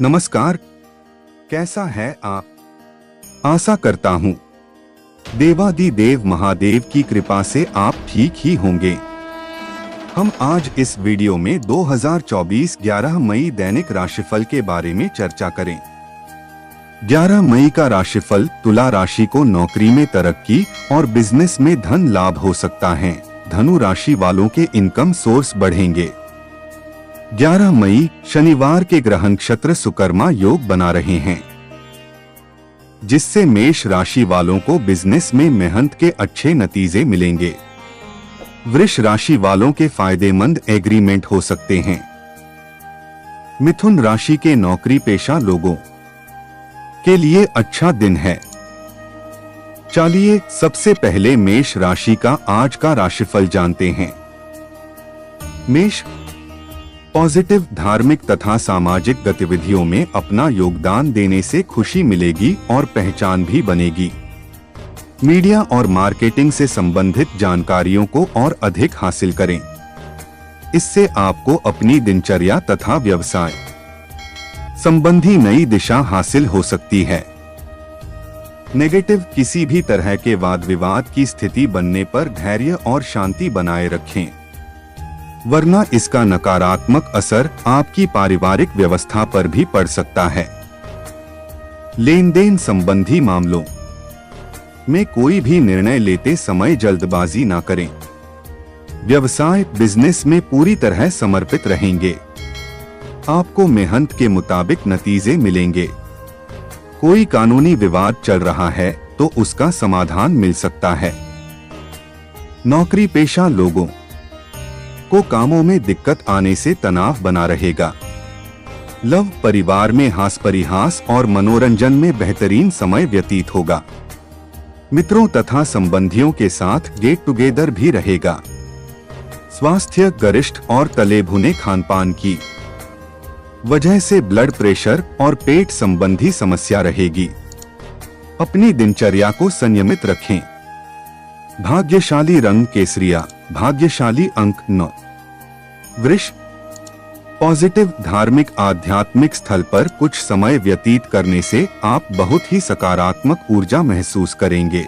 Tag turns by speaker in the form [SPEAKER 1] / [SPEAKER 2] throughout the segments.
[SPEAKER 1] नमस्कार, कैसा है आप? आशा करता हूँ देवादिदेव महादेव की कृपा से आप ठीक ही होंगे। हम आज इस वीडियो में 2024 11 मई दैनिक राशिफल के बारे में चर्चा करें। 11 मई का राशिफल तुला राशि को नौकरी में तरक्की और बिजनेस में धन लाभ हो सकता है। धनु राशि वालों के इनकम सोर्स बढ़ेंगे। 11 मई शनिवार के ग्रह नक्षत्र सुकर्मा योग बना रहे हैं, जिससे मेष राशि वालों को बिजनेस में मेहनत के अच्छे नतीजे मिलेंगे। वृष राशि वालों के फायदेमंद एग्रीमेंट हो सकते हैं। मिथुन राशि के नौकरी पेशा लोगों के लिए अच्छा दिन है। चलिए सबसे पहले मेष राशि का आज का राशिफल जानते हैं। मेष पॉजिटिव धार्मिक तथा सामाजिक गतिविधियों में अपना योगदान देने से खुशी मिलेगी और पहचान भी बनेगी। मीडिया और मार्केटिंग से संबंधित जानकारियों को और अधिक हासिल करें। इससे आपको अपनी दिनचर्या तथा व्यवसाय संबंधी नई दिशा हासिल हो सकती है। नेगेटिव किसी भी तरह के वाद विवाद की स्थिति बनने पर धैर्य और शांति बनाए रखें, वरना इसका नकारात्मक असर आपकी पारिवारिक व्यवस्था पर भी पड़ सकता है। लेन देन संबंधी मामलों में कोई भी निर्णय लेते समय जल्दबाजी ना करें। व्यवसाय बिजनेस में पूरी तरह समर्पित रहेंगे। आपको मेहनत के मुताबिक नतीजे मिलेंगे। कोई कानूनी विवाद चल रहा है तो उसका समाधान मिल सकता है। नौकरी पेशा लोगों को कामों में दिक्कत आने से तनाव बना रहेगा। लव परिवार में हास परिहास और मनोरंजन में बेहतरीन समय व्यतीत होगा। मित्रों तथा संबंधियों के साथ गेट टुगेदर भी रहेगा। स्वास्थ्य गरिष्ठ और तले भुने खानपान की वजह से ब्लड प्रेशर और पेट संबंधी समस्या रहेगी। अपनी दिनचर्या को संयमित रखें। भाग्यशाली रंग केसरिया, भाग्यशाली अंक 9। वृष पॉजिटिव धार्मिक आध्यात्मिक स्थल पर कुछ समय व्यतीत करने से आप बहुत ही सकारात्मक ऊर्जा महसूस करेंगे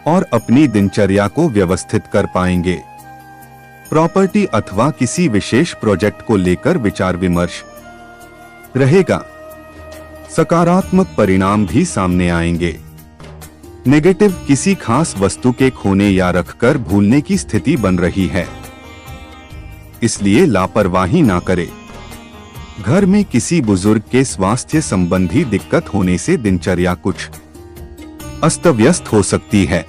[SPEAKER 1] और अपनी दिनचर्या को व्यवस्थित कर पाएंगे। प्रॉपर्टी अथवा किसी विशेष प्रोजेक्ट को लेकर विचार विमर्श रहेगा। सकारात्मक परिणाम भी सामने आएंगे। नेगेटिव किसी खास वस्तु के खोने या रखकर भूलने की स्थिति बन रही है, इसलिए लापरवाही ना करें। घर में किसी बुजुर्ग के स्वास्थ्य संबंधी दिक्कत होने से दिनचर्या कुछ अस्त व्यस्त हो सकती है।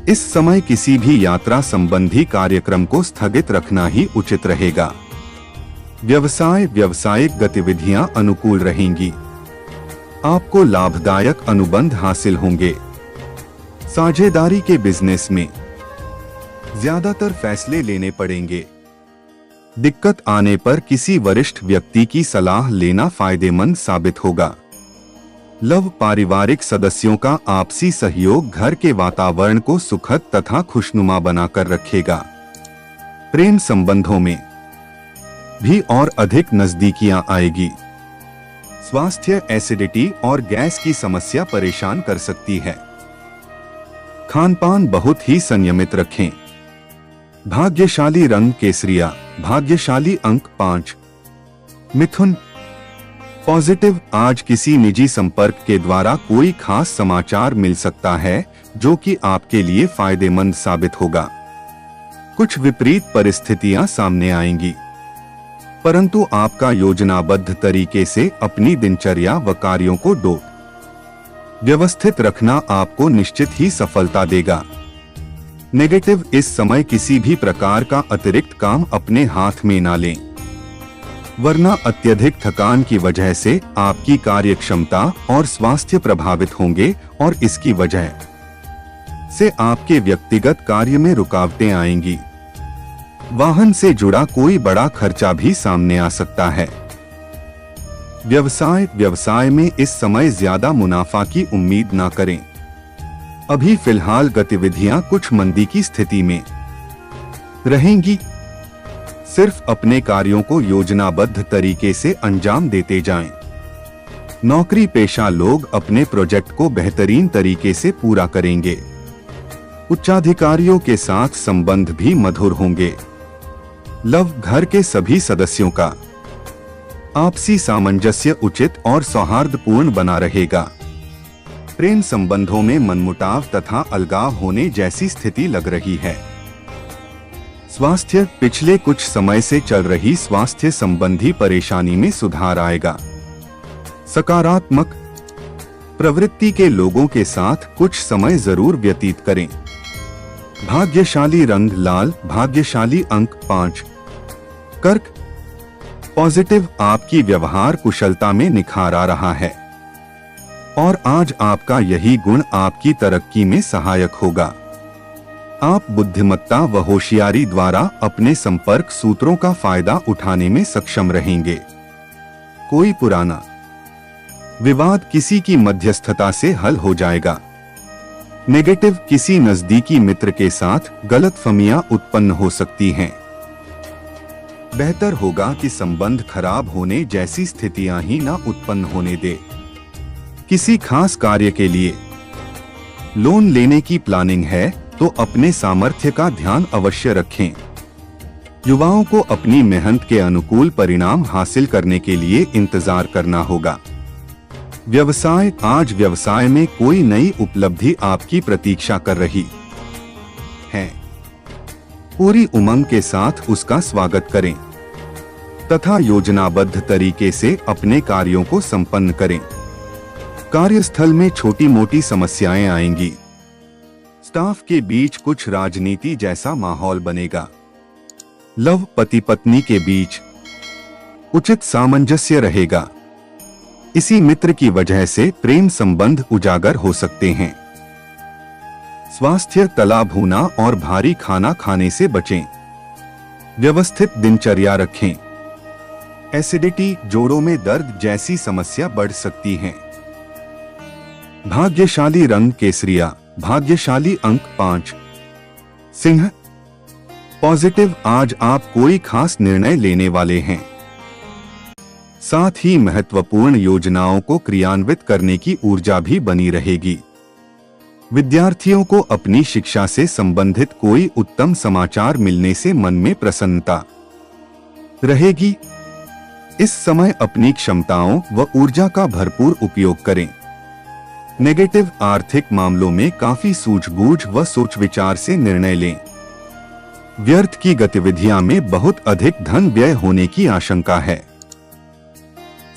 [SPEAKER 1] इस समय किसी भी यात्रा संबंधी कार्यक्रम को स्थगित रखना ही उचित रहेगा। व्यावसायिक गतिविधियां अनुकूल रहेंगी। आपको लाभदायक अनुबंध हासिल होंगे। साझेदारी के बिजनेस में ज्यादातर फैसले लेने पड़ेंगे। दिक्कत आने पर किसी वरिष्ठ व्यक्ति की सलाह लेना फायदेमंद साबित होगा। लव पारिवारिक सदस्यों का आपसी सहयोग घर के वातावरण को सुखद तथा खुशनुमा बनाकर रखेगा। प्रेम संबंधों में भी और अधिक नजदीकियां आएगी। स्वास्थ्य एसिडिटी और गैस की समस्या परेशान कर सकती है। खानपान बहुत ही संयमित रखें। भाग्यशाली रंग केसरिया, भाग्यशाली अंक 5। मिथुन पॉजिटिव आज किसी निजी संपर्क के द्वारा कोई खास समाचार मिल सकता है जो कि आपके लिए फायदेमंद साबित होगा। कुछ विपरीत परिस्थितियां सामने आएंगी, परंतु आपका योजनाबद्ध तरीके से अपनी दिनचर्या व कार्यों को व्यवस्थित रखना आपको निश्चित ही सफलता देगा। नेगेटिव इस समय किसी भी प्रकार का अतिरिक्त काम अपने हाथ में ना लें, वरना अत्यधिक थकान की वजह से आपकी कार्यक्षमता और स्वास्थ्य प्रभावित होंगे और इसकी वजह से आपके व्यक्तिगत कार्य में रुकावटें आएंगी। वाहन से जुड़ा कोई बड़ा खर्चा भी सामने आ सकता है। व्यवसाय में इस समय ज्यादा मुनाफा की उम्मीद ना करें। अभी फिलहाल गतिविधियां कुछ मंदी की स्थिति में रहेंगी। सिर्फ अपने कार्यों को योजनाबद्ध तरीके से अंजाम देते जाएं। नौकरी पेशा लोग अपने प्रोजेक्ट को बेहतरीन तरीके से पूरा करेंगे। उच्चाधिकारियों के साथ संबंध भी मधुर होंगे। लव घर के सभी सदस्यों का आपसी सामंजस्य उचित और सौहार्दपूर्ण बना रहेगा। प्रेम संबंधों में मनमुटाव तथा अलगाव होने जैसी स्थिति लग रही है। स्वास्थ्य पिछले कुछ समय से चल रही स्वास्थ्य संबंधी परेशानी में सुधार आएगा। सकारात्मक प्रवृत्ति के लोगों के साथ कुछ समय जरूर व्यतीत करें। भाग्यशाली रंग लाल, भाग्यशाली अंक 5। कर्क पॉजिटिव, आपकी व्यवहार कुशलता में निखार आ रहा है और आज आपका यही गुण आपकी तरक्की में सहायक होगा। आप बुद्धिमत्ता व होशियारी द्वारा अपने संपर्क सूत्रों का फायदा उठाने में सक्षम रहेंगे। कोई पुराना विवाद किसी की मध्यस्थता से हल हो जाएगा। नेगेटिव, किसी नजदीकी मित्र के साथ गलतफहमियां उत्पन्न हो सकती हैं। बेहतर होगा कि संबंध खराब होने जैसी स्थितियां ही ना उत्पन्न होने दे। किसी खास कार्य के लिए लोन लेने की प्लानिंग है तो अपने सामर्थ्य का ध्यान अवश्य रखें। युवाओं को अपनी मेहनत के अनुकूल परिणाम हासिल करने के लिए इंतजार करना होगा। व्यवसाय, आज व्यवसाय में कोई नई उपलब्धि आपकी प्रतीक्षा कर रही है। पूरी उमंग के साथ उसका स्वागत करें तथा योजनाबद्ध तरीके से अपने कार्यों को संपन्न करें। कार्यस्थल में छोटी मोटी समस्याएं आएंगी। स्टाफ के बीच कुछ राजनीति जैसा माहौल बनेगा। लव, पति पत्नी के बीच उचित सामंजस्य रहेगा। इसी मित्र की वजह से प्रेम संबंध उजागर हो सकते हैं। स्वास्थ्य, तला भुना और भारी खाना खाने से बचें। व्यवस्थित दिनचर्या रखें। एसिडिटी, जोड़ों में दर्द जैसी समस्या बढ़ सकती है। भाग्यशाली रंग केसरिया, भाग्यशाली अंक 5। सिंह पॉजिटिव, आज आप कोई खास निर्णय लेने वाले हैं। साथ ही महत्वपूर्ण योजनाओं को क्रियान्वित करने की ऊर्जा भी बनी रहेगी। विद्यार्थियों को अपनी शिक्षा से संबंधित कोई उत्तम समाचार मिलने से मन में प्रसन्नता रहेगी। इस समय अपनी क्षमताओं व ऊर्जा का भरपूर उपयोग करें। नेगेटिव, आर्थिक मामलों में काफी सूझबूझ व सोच विचार से निर्णय लें। व्यर्थ की गतिविधियां में बहुत अधिक धन व्यय होने की आशंका है।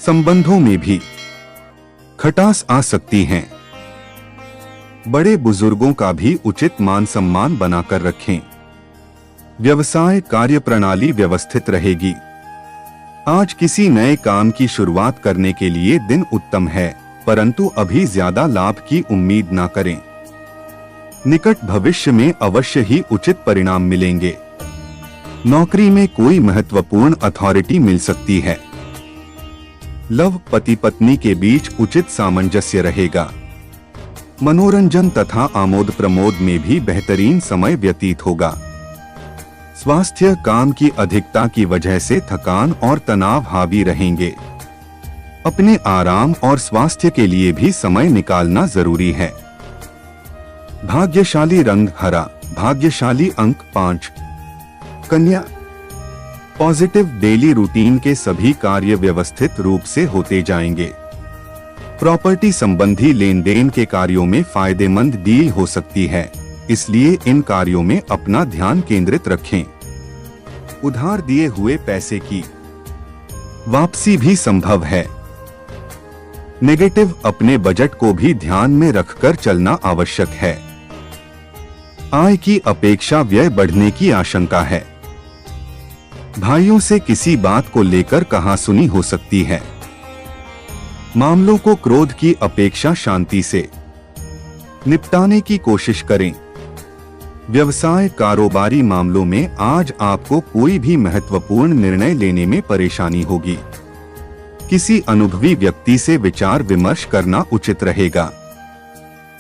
[SPEAKER 1] संबंधों में भी खटास आ सकती है। बड़े बुजुर्गों का भी उचित मान सम्मान बनाकर रखें। व्यवसाय, कार्यप्रणाली व्यवस्थित रहेगी। आज किसी नए काम की शुरुआत करने के लिए दिन उत्तम है, परंतु अभी ज्यादा लाभ की उम्मीद ना करें। निकट भविष्य में अवश्य ही उचित परिणाम मिलेंगे। नौकरी में कोई महत्वपूर्ण अथॉरिटी मिल सकती है। लव, पति पत्नी के बीच उचित सामंजस्य रहेगा। मनोरंजन तथा आमोद प्रमोद में भी बेहतरीन समय व्यतीत होगा। स्वास्थ्य, काम की अधिकता की वजह से थकान और तनाव हावी रहेंगे। अपने आराम और स्वास्थ्य के लिए भी समय निकालना जरूरी है। भाग्यशाली रंग हरा, भाग्यशाली अंक 5। कन्या पॉजिटिव, डेली रूटीन के सभी कार्य व्यवस्थित रूप से होते जाएंगे। प्रॉपर्टी संबंधी लेन देन के कार्यों में फायदेमंद डील हो सकती है, इसलिए इन कार्यों में अपना ध्यान केंद्रित रखें। उधार दिए हुए पैसे की वापसी भी संभव है। नेगेटिव, अपने बजट को भी ध्यान में रखकर चलना आवश्यक है। आय की अपेक्षा व्यय बढ़ने की आशंका है। भाइयों से किसी बात को लेकर कहासुनी हो सकती है। मामलों को क्रोध की अपेक्षा शांति से निपटाने की कोशिश करें। व्यवसाय, कारोबारी मामलों में आज आपको कोई भी महत्वपूर्ण निर्णय लेने में परेशानी होगी। किसी अनुभवी व्यक्ति से विचार विमर्श करना उचित रहेगा।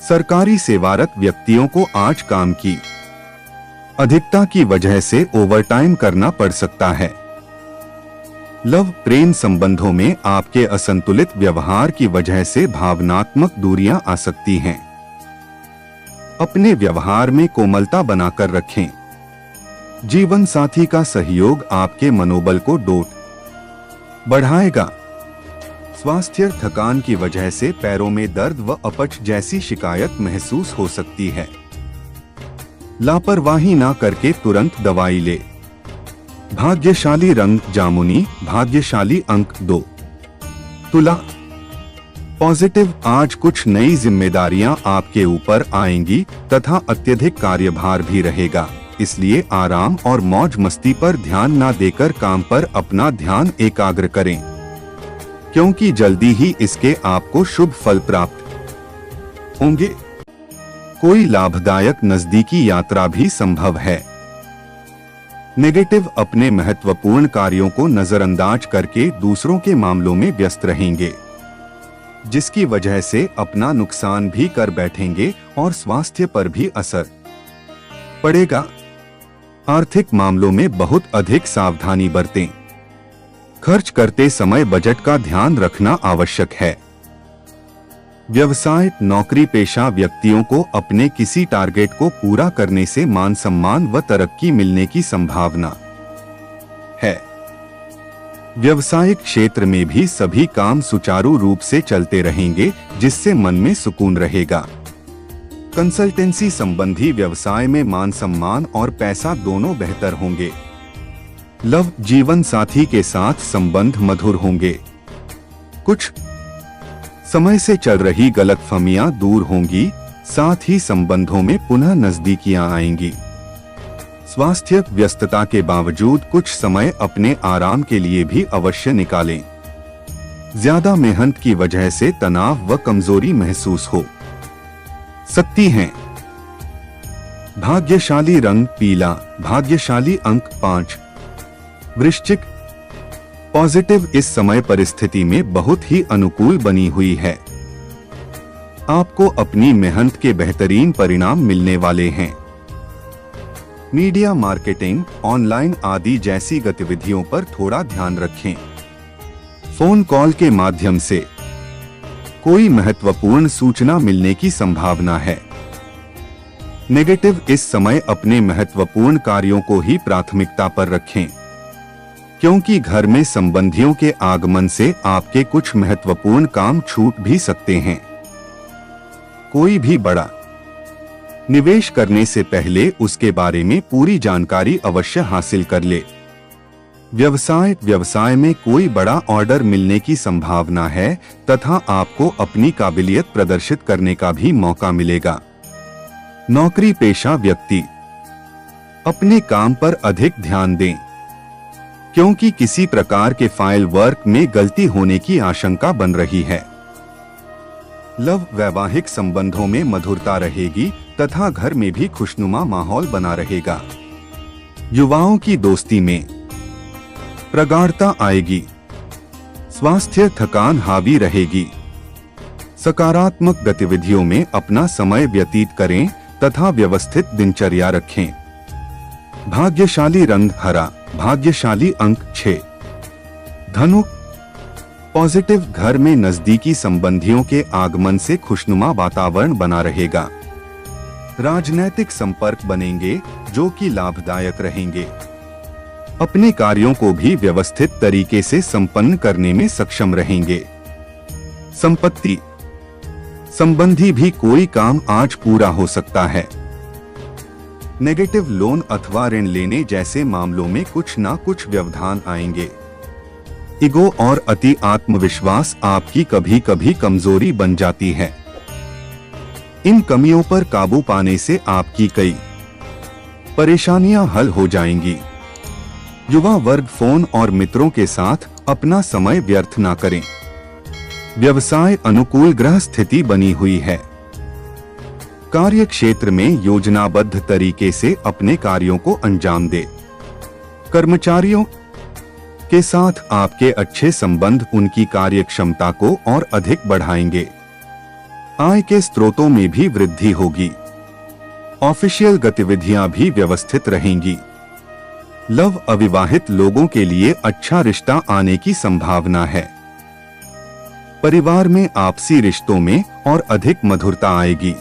[SPEAKER 1] सरकारी सेवारत व्यक्तियों को आज काम की अधिकता की वजह से ओवरटाइम करना पड़ सकता है। लव प्रेम संबंधों में आपके असंतुलित व्यवहार की वजह से भावनात्मक दूरियां आ सकती हैं। अपने व्यवहार में कोमलता बनाकर रखें। जीवन साथी का सहयोग आपके मनोबल को बढ़ाएगा। स्वास्थ्य थकान की वजह से पैरों में दर्द व अपच जैसी शिकायत महसूस हो सकती है। लापरवाही ना करके तुरंत दवाई ले। भाग्यशाली रंग जामुनी, भाग्यशाली अंक 2। तुला पॉजिटिव, आज कुछ नई जिम्मेदारियां आपके ऊपर आएंगी तथा अत्यधिक कार्यभार भी रहेगा, इसलिए आराम और मौज मस्ती पर ध्यान ना देकर काम पर अपना ध्यान एकाग्र करें, क्योंकि जल्दी ही इसके आपको शुभ फल प्राप्त होंगे। कोई लाभदायक नजदीकी यात्रा भी संभव है। नेगेटिव, अपने महत्वपूर्ण कार्यों को नजरअंदाज करके दूसरों के मामलों में व्यस्त रहेंगे, जिसकी वजह से अपना नुकसान भी कर बैठेंगे और स्वास्थ्य पर भी असर पड़ेगा। आर्थिक मामलों में बहुत अधिक सावधानी बरतें। खर्च करते समय बजट का ध्यान रखना आवश्यक है। व्यवसाय, नौकरी पेशा व्यक्तियों को अपने किसी टारगेट को पूरा करने से मान सम्मान व तरक्की मिलने की संभावना है। व्यवसायिक क्षेत्र में भी सभी काम सुचारू रूप से चलते रहेंगे, जिससे मन में सुकून रहेगा। कंसल्टेंसी संबंधी व्यवसाय में मान सम्मान और पैसा दोनों बेहतर होंगे। लव, जीवन साथी के साथ संबंध मधुर होंगे। कुछ समय से चल रही गलतफहमियां दूर होंगी, साथ ही संबंधों में पुनः नजदीकियां आएंगी। स्वास्थ्य, व्यस्तता के बावजूद कुछ समय अपने आराम के लिए भी अवश्य निकालें। ज्यादा मेहनत की वजह से तनाव व कमजोरी महसूस हो सकती है। भाग्यशाली रंग पीला, भाग्यशाली अंक 5। वृश्चिक पॉजिटिव, इस समय परिस्थिति में बहुत ही अनुकूल बनी हुई है। आपको अपनी मेहनत के बेहतरीन परिणाम मिलने वाले हैं। मीडिया, मार्केटिंग, ऑनलाइन आदि जैसी गतिविधियों पर थोड़ा ध्यान रखें। फोन कॉल के माध्यम से कोई महत्वपूर्ण सूचना मिलने की संभावना है। नेगेटिव, इस समय अपने महत्वपूर्ण कार्यों को ही प्राथमिकता पर रखें, क्योंकि घर में संबंधियों के आगमन से आपके कुछ महत्वपूर्ण काम छूट भी सकते हैं। कोई भी बड़ा निवेश करने से पहले उसके बारे में पूरी जानकारी अवश्य हासिल कर ले। व्यवसाय में कोई बड़ा ऑर्डर मिलने की संभावना है तथा आपको अपनी काबिलियत प्रदर्शित करने का भी मौका मिलेगा। नौकरी पेशा व्यक्ति अपने काम पर अधिक ध्यान दें, क्योंकि किसी प्रकार के फाइल वर्क में गलती होने की आशंका बन रही है। लव, वैवाहिक संबंधों में मधुरता रहेगी तथा घर में भी खुशनुमा माहौल बना रहेगा। युवाओं की दोस्ती में प्रगाढ़ता आएगी। स्वास्थ्य, थकान हावी रहेगी। सकारात्मक गतिविधियों में अपना समय व्यतीत करें तथा व्यवस्थित दिनचर्या रखें। भाग्यशाली रंग हरा, भाग्यशाली अंक 6। धनु पॉजिटिव, घर में नजदीकी संबंधियों के आगमन से खुशनुमा वातावरण बना रहेगा। राजनैतिक संपर्क बनेंगे जो कि लाभदायक रहेंगे। अपने कार्यों को भी व्यवस्थित तरीके से संपन्न करने में सक्षम रहेंगे। संपत्ति संबंधी भी कोई काम आज पूरा हो सकता है। नेगेटिव, लोन अथवा ऋण लेने जैसे मामलों में कुछ ना कुछ व्यवधान आएंगे। ईगो और अति आत्मविश्वास आपकी कभी कभी कमजोरी बन जाती है। इन कमियों पर काबू पाने से आपकी कई परेशानियां हल हो जाएंगी। युवा वर्ग, फोन और मित्रों के साथ अपना समय व्यर्थ ना करें। व्यवसाय, अनुकूल ग्रह स्थिति बनी हुई है। कार्य क्षेत्र में योजनाबद्ध तरीके से अपने कार्यों को अंजाम दे। कर्मचारियों के साथ आपके अच्छे संबंध उनकी कार्य क्षमता को और अधिक बढ़ाएंगे। आय के स्रोतों में भी वृद्धि होगी। ऑफिशियल गतिविधियां भी व्यवस्थित रहेंगी। लव, अविवाहित लोगों के लिए अच्छा रिश्ता आने की संभावना है। परिवार में आपसी रिश्तों में और अधिक मधुरता आएगी।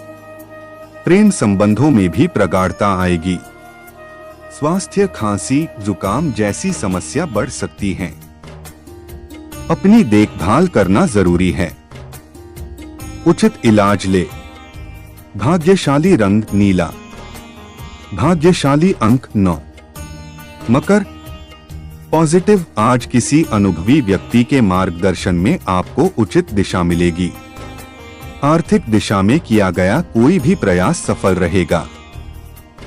[SPEAKER 1] प्रेम संबंधों में भी प्रगाढ़ता आएगी। स्वास्थ्य, खांसी, जुकाम जैसी समस्या बढ़ सकती है। अपनी देखभाल करना जरूरी है। उचित इलाज ले। भाग्यशाली रंग नीला। भाग्यशाली अंक 9। मकर, पॉजिटिव, आज किसी अनुभवी व्यक्ति के मार्गदर्शन में आपको उचित दिशा मिलेगी। आर्थिक दिशा में किया गया कोई भी प्रयास सफल रहेगा।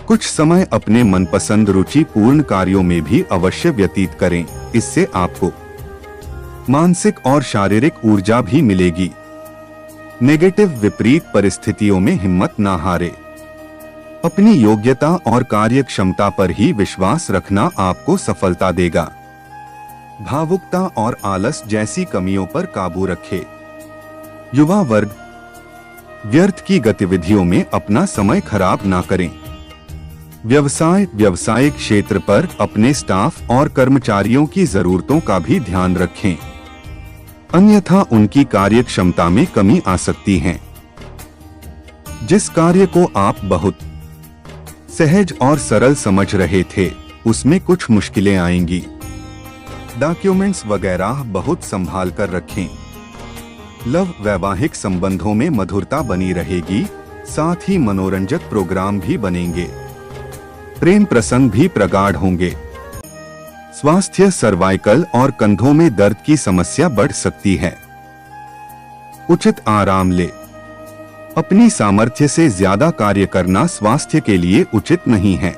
[SPEAKER 1] कुछ समय अपने मनपसंद रुचिपूर्ण कार्यों में भी अवश्य व्यतीत करें, इससे आपको मानसिक और शारीरिक ऊर्जा भी मिलेगी। नेगेटिव, विपरीत परिस्थितियों में हिम्मत ना हारे। अपनी योग्यता और कार्य क्षमता पर ही विश्वास रखना आपको सफलता देगा। भावुकता और आलस जैसी कमियों पर काबू रखें। युवा वर्ग, व्यर्थ की गतिविधियों में अपना समय खराब ना करें। व्यवसाय, व्यावसायिक क्षेत्र पर अपने स्टाफ और कर्मचारियों की जरूरतों का भी ध्यान रखें, अन्यथा उनकी कार्य क्षमता में कमी आ सकती है। जिस कार्य को आप बहुत सहज और सरल समझ रहे थे, उसमें कुछ मुश्किलें आएंगी। डॉक्यूमेंट्स वगैरह बहुत संभाल कर रखें। लव, वैवाहिक संबंधों में मधुरता बनी रहेगी, साथ ही मनोरंजक प्रोग्राम भी बनेंगे। प्रेम प्रसंग भी प्रगाढ़ होंगे। स्वास्थ्य, सर्वाइकल और कंधों में दर्द की समस्या बढ़ सकती है। उचित आराम ले। अपनी सामर्थ्य से ज्यादा कार्य करना स्वास्थ्य के लिए उचित नहीं है।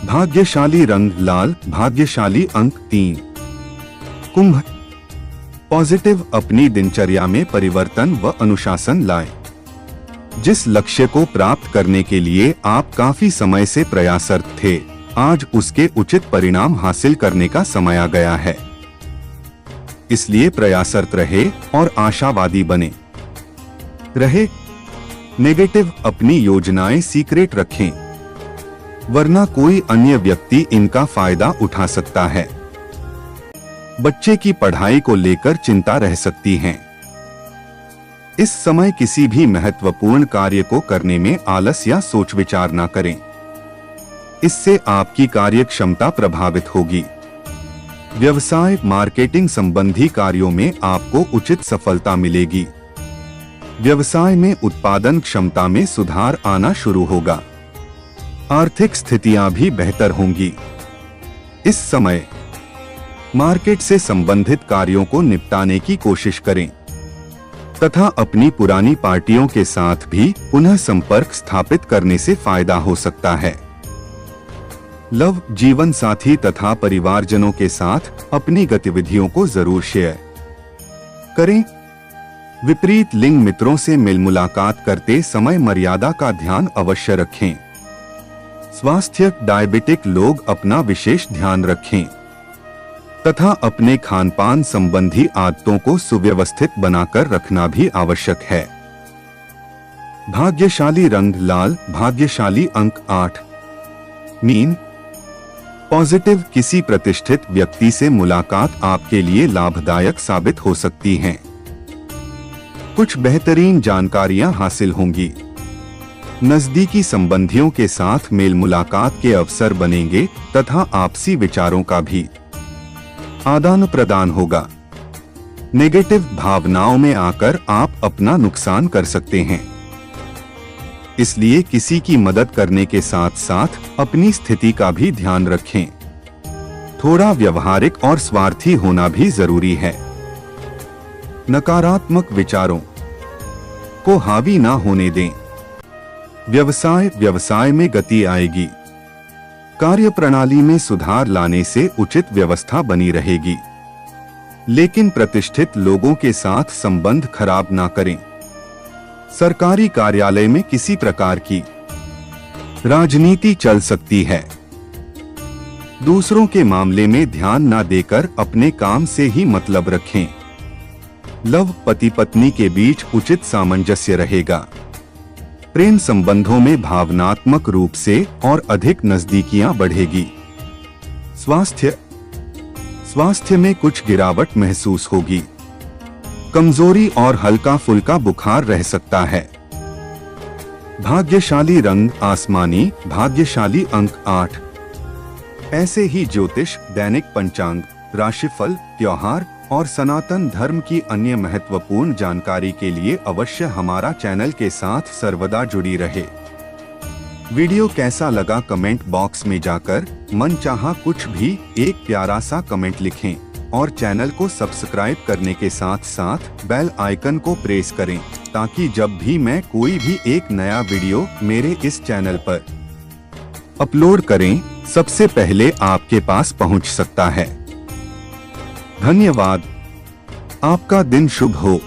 [SPEAKER 1] भाग्यशाली रंग लाल। भाग्यशाली अंक 3। कुंभ, पॉजिटिव, अपनी दिनचर्या में परिवर्तन व अनुशासन लाएं। जिस लक्ष्य को प्राप्त करने के लिए आप काफी समय से प्रयासरत थे, आज उसके उचित परिणाम हासिल करने का समय आ गया है। इसलिए प्रयासरत रहे और आशावादी बने रहे। नेगेटिव, अपनी योजनाएं सीक्रेट रखें, वरना कोई अन्य व्यक्ति इनका फायदा उठा सकता है। बच्चे की पढ़ाई को लेकर चिंता रह सकती है। इस समय किसी भी महत्वपूर्ण कार्य को करने में आलस या सोच विचार न करें, इससे आपकी कार्य क्षमता प्रभावित होगी। व्यवसाय, मार्केटिंग संबंधी कार्यों में आपको उचित सफलता मिलेगी। व्यवसाय में उत्पादन क्षमता में सुधार आना शुरू होगा। आर्थिक स्थितियां भी बेहतर होंगी। इस समय मार्केट से संबंधित कार्यों को निपटाने की कोशिश करें तथा अपनी पुरानी पार्टियों के साथ भी पुनः संपर्क स्थापित करने से फायदा हो सकता है। लव, जीवन साथी तथा परिवारजनों के साथ अपनी गतिविधियों को जरूर शेयर करें। विपरीत लिंग मित्रों से मिल मुलाकात करते समय मर्यादा का ध्यान अवश्य रखें। स्वास्थ्य, डायबिटिक लोग अपना विशेष ध्यान रखें तथा अपने खानपान संबंधी आदतों को सुव्यवस्थित बनाकर रखना भी आवश्यक है। भाग्यशाली रंग लाल। भाग्यशाली अंक 8। मीन, पॉजिटिव, किसी प्रतिष्ठित व्यक्ति से मुलाकात आपके लिए लाभदायक साबित हो सकती है। कुछ बेहतरीन जानकारियां हासिल होंगी। नजदीकी संबंधियों के साथ मेल मुलाकात के अवसर बनेंगे तथा आपसी विचारों का भी आदान प्रदान होगा। नेगेटिव, भावनाओं में आकर आप अपना नुकसान कर सकते हैं, इसलिए किसी की मदद करने के साथ साथ अपनी स्थिति का भी ध्यान रखें। थोड़ा व्यवहारिक और स्वार्थी होना भी जरूरी है। नकारात्मक विचारों को हावी ना होने दें। व्यवसाय में गति आएगी। कार्य प्रणाली में सुधार लाने से उचित व्यवस्था बनी रहेगी, लेकिन प्रतिष्ठित लोगों के साथ संबंध खराब ना करें। सरकारी कार्यालय में किसी प्रकार की राजनीति चल सकती है। दूसरों के मामले में ध्यान ना देकर अपने काम से ही मतलब रखें। लव, पति पत्नी के बीच उचित सामंजस्य रहेगा। प्रेम संबंधों में भावनात्मक रूप से और अधिक नजदीकियां बढ़ेगी। स्वास्थ्य में कुछ गिरावट महसूस होगी। कमजोरी और हल्का फुल्का बुखार रह सकता है। भाग्यशाली रंग आसमानी, भाग्यशाली अंक 8। ऐसे ही ज्योतिष, दैनिक पंचांग, राशिफल, त्योहार और सनातन धर्म की अन्य महत्वपूर्ण जानकारी के लिए अवश्य हमारा चैनल के साथ सर्वदा जुड़ी रहे। वीडियो कैसा लगा कमेंट बॉक्स में जाकर मनचाहा कुछ भी एक प्यारा सा कमेंट लिखें और चैनल को सब्सक्राइब करने के साथ साथ बेल आइकन को प्रेस करें ताकि जब भी मैं कोई भी एक नया वीडियो मेरे इस चैनल पर अपलोड करें सबसे पहले आपके पास पहुंच सकता है। धन्यवाद। आपका दिन शुभ हो।